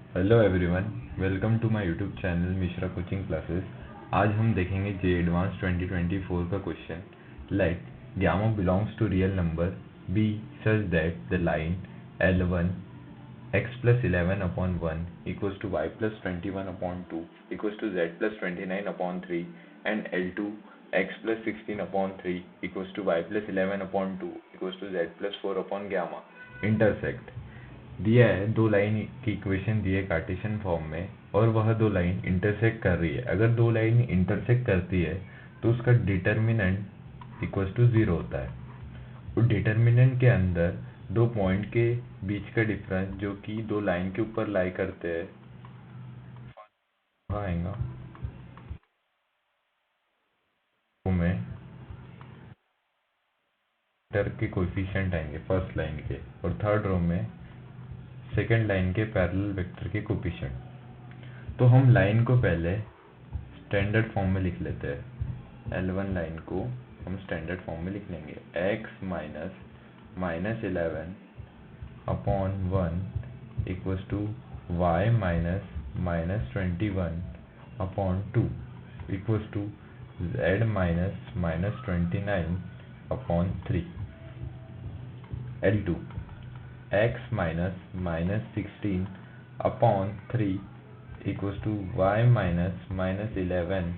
Hello everyone, welcome to my YouTube channel Mishra coaching classes. आज हम देखेंगे जे एडवांस 2024 का question. Let gamma belongs to real number be such that the line L1 x plus 11 upon 1 equals to y plus 21 upon 2 equals to z plus 29 upon 3 and L2 x plus 16 upon 3 equals to y plus 11 upon 2 equals to z plus 4 upon gamma intersect। दिया है दो line की equation दी है Cartesian form में और वह दो line intersect कर रही है। अगर दो लाइन इंटरसेक्ट करती है तो उसका डिटर्मिनेंट इक्वल्स टू 0 होता है। और डिटर्मिनेंट के अंदर दो पॉइंट के बीच का डिफरेंस जो कि दो लाइन के ऊपर लाई करते हैं वह आएगा में वेक्टर के कोएफिशिएंट आएंगे फर्स्ट लाइन के, और थर्ड रो में सेकेंड लाइन के पैरेलल वेक्टर के कोएफिशिएंट। तो हम लाइन को पहले स्टैंडर्ड फॉर्म में लिख लेते हैं। L1 लाइन को हम स्टैंडर्ड फॉर्म में लिख लेंगे। x minus 11 upon 1 equals to y minus 21 upon 2 equals to z minus 29 upon 3। L2 x minus 16 upon 3 equals to y minus 11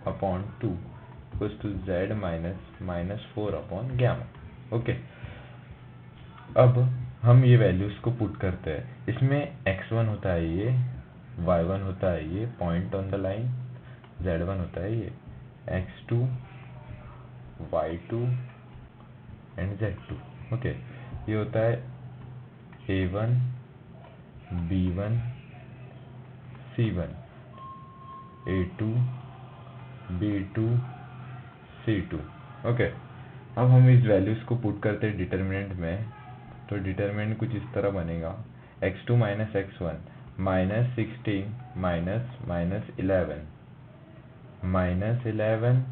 upon 2 equals to z minus 4 upon gamma। Okay, अब हम ये values को put करते हैं। इसमें x1 होता है ये, y1 होता है ये point on the line, z1 होता है ये, x2 y2 and z2। Okay, ये होता है a1 b1 c1 a2 b2 c2। Okay, अब हम इस वैल्यूज को पुट करते हैं डिटर्मिनेंट में। तो डिटर्मिनेंट कुछ इस तरह बनेगा x2 minus x1 minus 16 minus 11 minus 21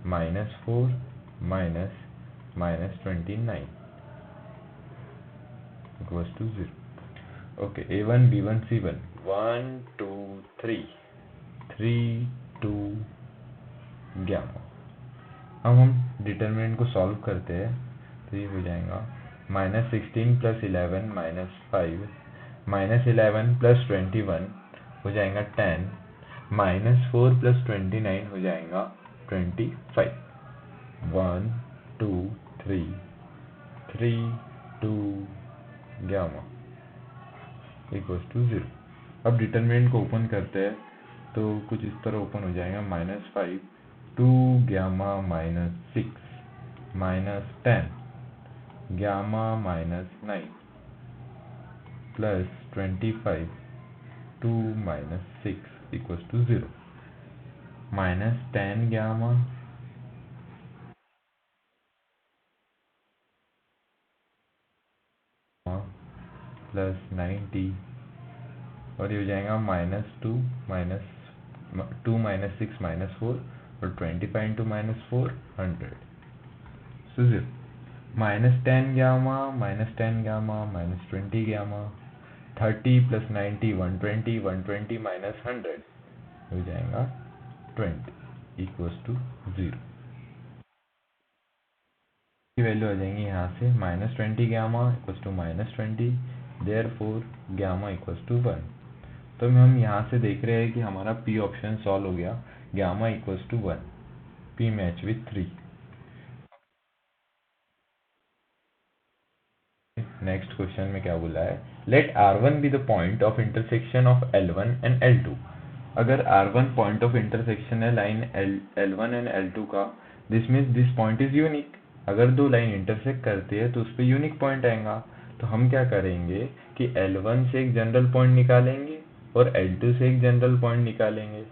minus 4 minus 29 equals to 0। Okay, a1 b1 c1 1 2 3 3 2 gamma। अब हम डिटर्मिनेंट को सॉल्व करते हैं तो ये हो जाएगा minus 16 plus 11 minus 5 minus 11 plus 21 हो जाएगा 10 माइनस 4 प्लस 29 हो जाएगा 25। 1 2 3 3 2 gamma इक्वल्स टू 0। अब डिटर्मिनेंट को ओपन करते हैं तो कुछ इस तरह ओपन हो जाएगा -5 2 gamma -6 -10 gamma -9 plus 25 2 -6 equals to 0। -10 gamma plus 90 और ये हो जाएगा -2 -6 -4 और 25 इंटू -4 100 सो 0। -10 gamma -10 gamma -20 gamma 30 plus 90 120 120 minus 100 हो जाएगा 20 इक्वल्स टू 0। की वैल्यू आ जाएंगी यहाँ से -20 gamma equals to -20 therefore gamma equals to 1। तो हम यहाँ से देख रहे हैं कि हमारा P ऑप्शन सॉल्व हो गया, gamma equals to 1, P match with 3। Next question में क्या बोला है, let R1 be the point of intersection of L1 and L2। अगर R1 पॉइंट ऑफ इंटरसेक्शन है लाइन L1 एंड L2 का, this means this point is unique. अगर दो line intersect करती है तो उस पर यूनिक पॉइंट आएगा। तो हम क्या करेंगे कि L1 से एक जनरल पॉइंट निकालेंगे और L2 से एक जनरल पॉइंट निकालेंगे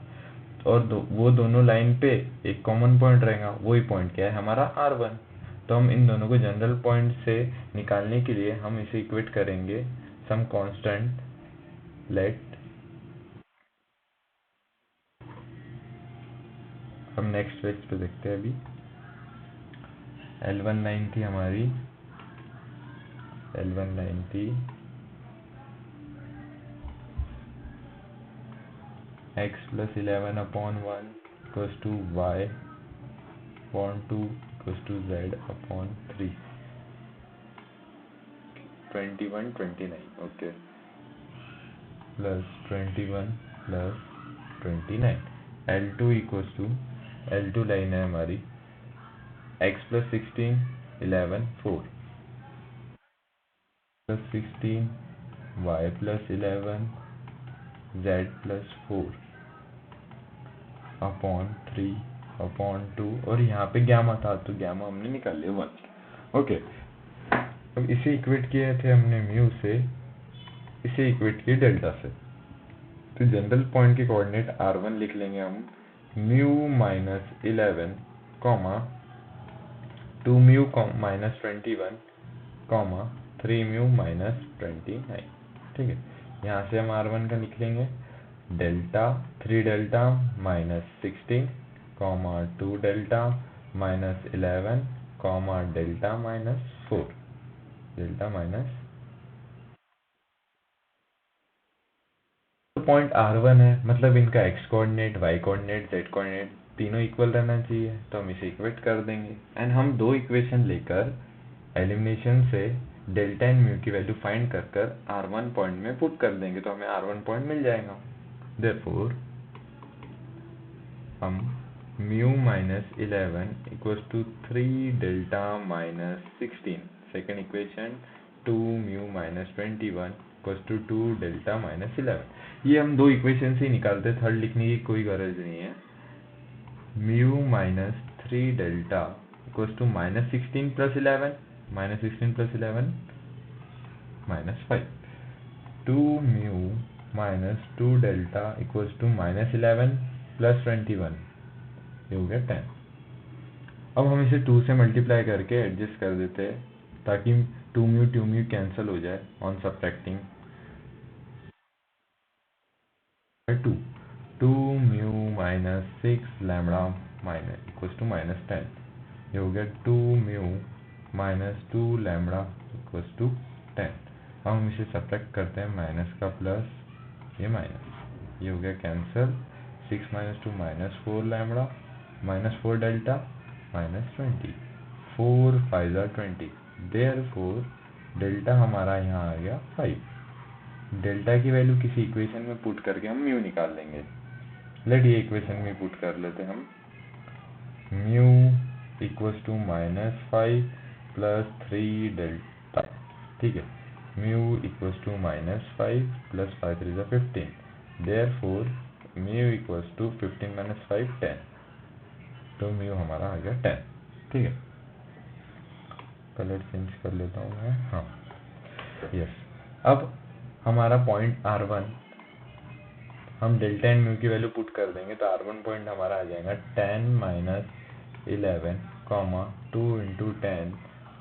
और वो दोनों लाइन पे एक कॉमन पॉइंट रहेगा। वही पॉइंट क्या है, हमारा R1। तो हम इन दोनों को जनरल पॉइंट से निकालने के लिए हम इसे इक्वेट करेंगे सम कांस्टेंट। लेट हम नेक्स्ट पेज पे देखते हैं। अभी L1 लाइन थी हमारी L1 90 x plus 11 upon 1 equals to y upon 2 equals to z upon 3. 21 29 okay, plus 21 plus 29. L2 equals to L2 line है हमारी x plus 16 11 4 plus 16 y plus 11 z plus 4 upon 3 upon 2 और यहाँ पे gamma था तो gamma हमने निकाल लिया 1 ओके। अब इसे इक्वेट किए थे हमने म्यू से, इसे इक्वेट किए डेल्टा से, तो जनरल पॉइंट के कोऑर्डिनेट r1 लिख लेंगे हम mu minus 11 comma 2 mu minus 21 comma 3 mu minus 29। ठीक है, यहाँ से हम r1 का लिख लेंगे delta 3 delta minus 16 comma 2 delta minus 11 comma delta minus 4 delta minus. तो पॉइंट r1 है, मतलब इनका x coordinate y coordinate z coordinate तीनों इक्वल रहना चाहिए, तो हम इसे इक्वेट कर देंगे एंड हम दो इक्वेशन लेकर एलिमिनेशन से डेल्टा एंड म्यू की वैल्यू फाइंड कर r1 पॉइंट में पुट कर देंगे तो हमें r1 पॉइंट मिल जाएगा। Therefore, हम mu minus 11 equals to 3 delta minus 16, second equation 2 mu minus 21 equals to 2 delta minus 11। ये हम दो इक्वेशन से ही निकालते, थर्ड लिखने की कोई गरज नहीं है। Mu minus 3 delta equals to minus 16 plus 11 minus 16 plus 11 minus 5, 2 mu minus 2 delta equals to minus 11 plus 21, ये हो गया 10। अब हम इसे 2 से मल्टीप्लाई करके एडजस्ट कर देते हैं ताकि 2 म्यू कैंसिल हो जाए on subtracting 2 mu minus 6 lambda minus equals to minus 10, ये हो गया 2 mu minus 2 lambda equals to 10। अब हम इसे सब्ट्रैक्ट करते हैं, माइनस का प्लस ये माइनस, ये हो गया cancel, 6 minus 2 minus 4 lambda minus 4 delta minus 20, 4 5 20, therefore delta हमारा यहाँ आ गया 5। डेल्टा की वैल्यू किसी इक्वेशन में पुट करके हम म्यू निकाल लेंगे। लेट ये इक्वेशन में पुट कर लेते हैं हम, mu equals to minus 5 plus 3 delta. ठीक है, mu equals to minus 5 plus 5 3 15, therefore mu equals to 15 minus 5 10, तो म्यू हमारा आ गया 10। ठीक है, कलर चेंज कर लेता हूँ मैं, हाँ यस। अब हमारा पॉइंट r1 हम डेल्टा एंड म्यू की वैल्यू पुट कर देंगे तो r1 पॉइंट हमारा आ जाएगा 10 minus 11 comma 2 into 10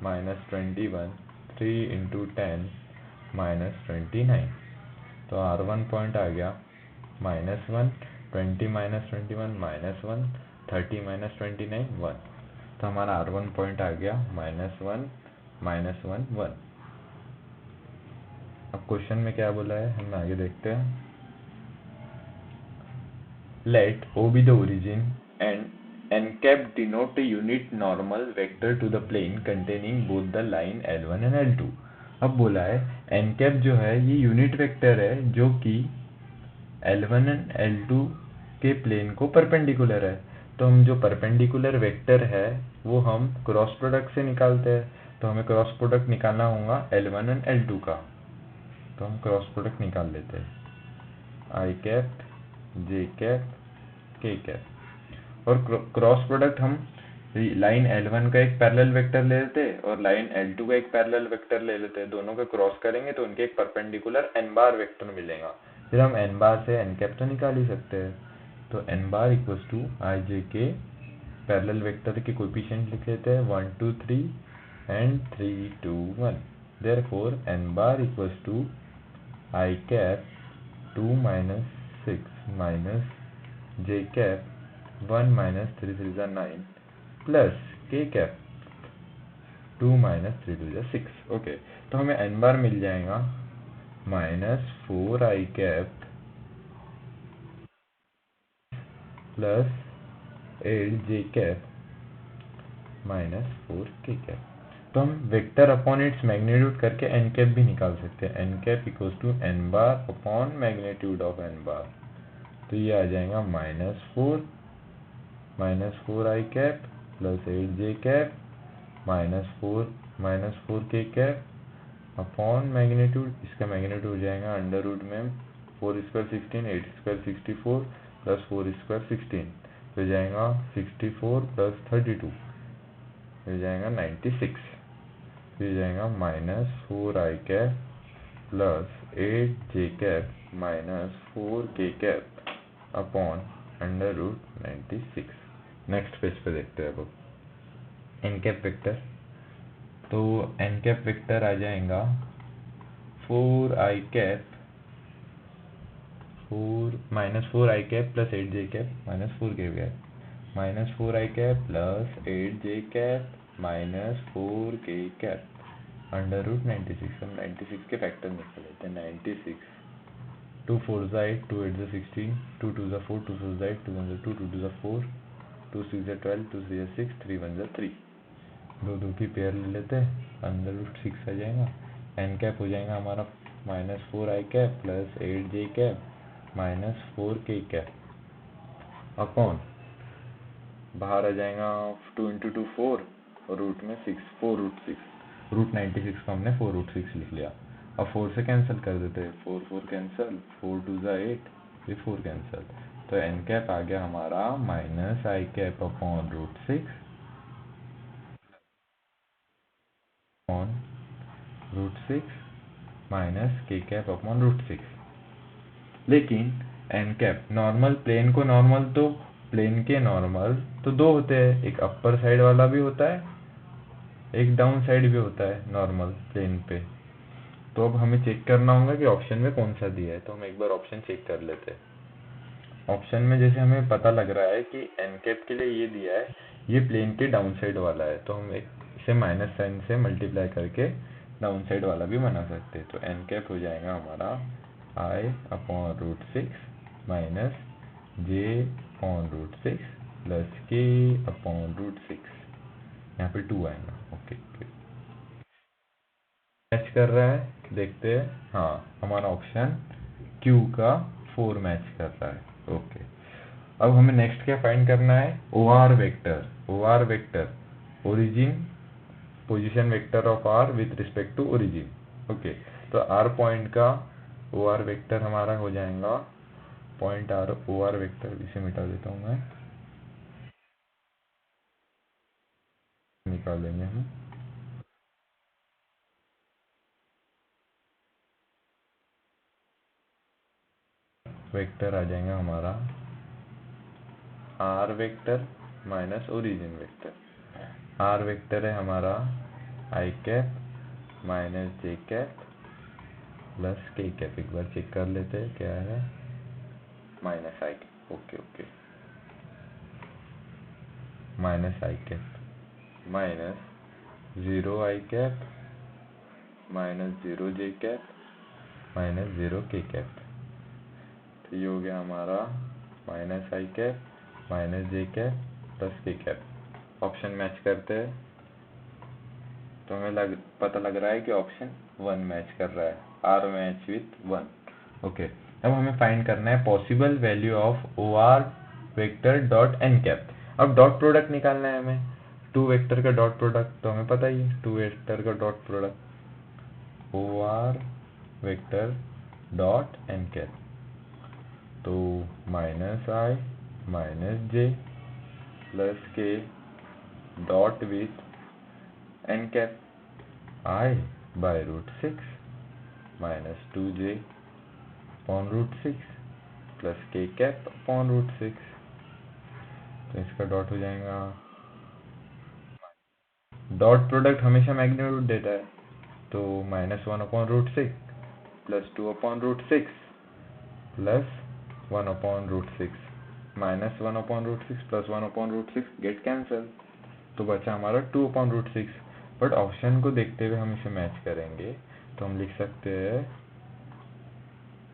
minus 21 3 into 10 minus 29, तो r1 पॉइंट आ गया -1, 20 माइनस 21 -1, 30 माइनस 29 1, तो हमारा r1 पॉइंट आ गया -1 -1 1। अब क्वेश्चन में क्या बोला है हम आगे देखते हैं। Let O be the origin and n cap denote a unit normal vector to the plane containing both the line L1 and L2। अब बोला है n cap जो है ये यूनिट वेक्टर है जो कि L1 and L2 के प्लेन को परपेंडिकुलर है, तो हम जो परपेंडिकुलर वेक्टर है वो हम क्रॉस प्रोडक्ट से निकालते हैं, तो हमें क्रॉस प्रोडक्ट निकालना होगा L1 and L2 का, तो हम क्रॉस प्रोडक्ट निकाल लेते हैं आई कैप जे कैप के कैप, और क्रॉस प्रोडक्ट हम लाइन L1 का एक पैरेलल वेक्टर ले लेते हैं और लाइन L2 का एक पैरेलल वेक्टर ले लेते हैं, दोनों का क्रॉस करेंगे तो उनके एक परपेंडिकुलर n बार वेक्टर मिलेगा, फिर हम n बार से n कैप तो निकाल ही सकते हैं, तो n बार इक्वल्स टू आई जे के पैरेलल वेक्टर के कोएफिशिएंट लिख लेते हैं 1 2 3 and 3 2 1, therefore n bar equals to i cap 2 minus 6 minus j cap 1 minus 3 3 9 plus k cap 2 minus 3 two जा 6। ओके, तो हमें n बार मिल जाएगा minus 4i cap plus 8j cap minus 4k cap. तो हम वेक्टर अपॉन इट्स मैग्नीट्यूड करके n cap भी निकाल सकते हैं। n cap equals to n bar upon magnitude of n बार। तो ये आ जाएगा minus four I cap plus 8j cap minus four K cap upon magnitude, इसका मैग्नीट्यूड हो जाएगा अंडर रूट में 4 स्क्वायर 16, 8 स्क्वायर 64 प्लस 4 स्क्वायर 16, हो जाएगा 64 प्लस 32 हो जाएगा 96, हो जाएगा minus 4i cap plus 8j cap minus 4k cap upon under root 96। Next page पे देखते हैं अब एन कैप वेक्टर। तो एन कैप वेक्टर आ जाएगा 4i cap minus 4i cap plus 8j cap minus 4k cap minus 4i cap plus 8j cap minus 4k cap under root 96। हम 96 के factor निकाल लेते हैं। 96 2 4 8 2 8 16 2 2 4 2 4 8 2 1 2 2 2 4 2 6 12 2 3 6 3 1 3, दो दो की पेयर ले लेते हैं, अंडर रूट 6 आ जाएगा। एन कैप हो जाएगा हमारा minus 4i cap plus 8j cap minus 4k cap upon बाहर आ जाएगा 2 इंटू 2 4 और रूट में 6 4 रूट 6 रूट 96 को हमने 4 रूट 6 लिख लिया। अब 4 से कैंसिल कर देते हैं, 4 4 कैंसिल 4 2 8 ये 4 कैंसिल, तो एन कैप आ गया हमारा माइनस आई cap upon root 6 upon root 6 minus K cap upon root 6। लेकिन एन कैप नॉर्मल प्लेन को नॉर्मल तो प्लेन के नॉर्मल तो दो होते हैं, एक अपर साइड वाला भी होता है एक डाउन साइड भी होता है नॉर्मल प्लेन पे। तो अब हमें चेक करना होगा कि ऑप्शन में कौन सा दिया है, तो हम एक बार ऑप्शन चेक कर लेते हैं। ऑप्शन में जैसे हमें पता लग रहा है कि एन कैप के लिए ये दिया है, ये प्लेन के डाउन साइड वाला है, तो हम इसे माइनस साइन से मल्टीप्लाई करके डाउन साइड वाला भी बना सकते हैं। तो एन कैप हो जाएगा हमारा I upon root 6 minus J upon root 6 plus K upon root 6, यहाँ पे 2 आएगा। ओके, मैच कर रहा है, देखते हैं। हाँ, हमारा ऑप्शन क्यू का 4 मैच कर रहा है। ओके, अब हमें नेक्स्ट क्या फाइंड करना है, O R vector origin position vector of R with respect to origin. Okay, तो आर पॉइंट का ओ आर वेक्टर हमारा हो जाएगा point R O R vector, इसे मिटा देता हूँ मैं, निकाल देंगे हम। वेक्टर आ जाएगा हमारा R vector minus origin vector. R vector है हमारा i cap minus j cap plus k cap. एक बार चेक कर लेते हैं क्या है, minus I cap. Okay okay, minus I cap minus 0 i cap minus 0 j cap minus 0 k cap. तो ये हो गया हमारा माइनस आई cap minus j cap plus k cap. Option match करते हैं, तो हमें पता लग रहा है कि ऑप्शन 1 मैच कर रहा है, आर मैच विथ 1। ओके, अब हमें फाइंड करना है possible value of O R vector dot n cap. अब डॉट प्रोडक्ट निकालना है हमें, टू वेक्टर का डॉट प्रोडक्ट तो हमें पता ही है, टू वेक्टर का dot product O R vector dot n cap. तो minus i minus j plus k dot with n cap i by root 6 minus 2j upon root 6 plus k cap upon root 6। तो इसका dot हो जाएगा, dot product हमेशा magnitude देता है, तो minus 1 upon root 6 plus 2 upon root 6 plus 1 upon root 6, minus 1 upon root 6 plus 1 upon root 6 get cancel, तो बचा हमारा 2 अपॉन रूट 6। बट ऑप्शन को देखते हुए हम इसे मैच करेंगे, तो हम लिख सकते हैं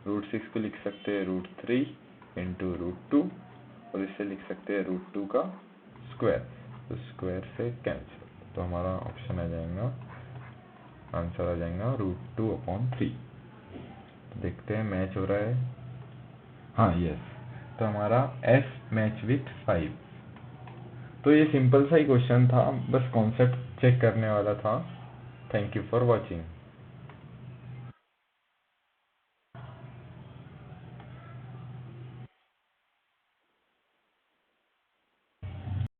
√6 को लिख सकते हैं √3 इंटू √2, और इससे लिख सकते हैं √2 का स्क्वायर, तो स्क्वायर से कैंसिल, तो हमारा ऑप्शन आ जाएगा, आंसर आ जाएगा √2/3। तो देखते हैं मैच हो रहा है, हाँ यस, तो हमारा F मैच विथ 5। तो ये सिंपल सा ही क्वेश्चन था, बस कॉन्सेप्ट चेक करने वाला था। Thank you for watching.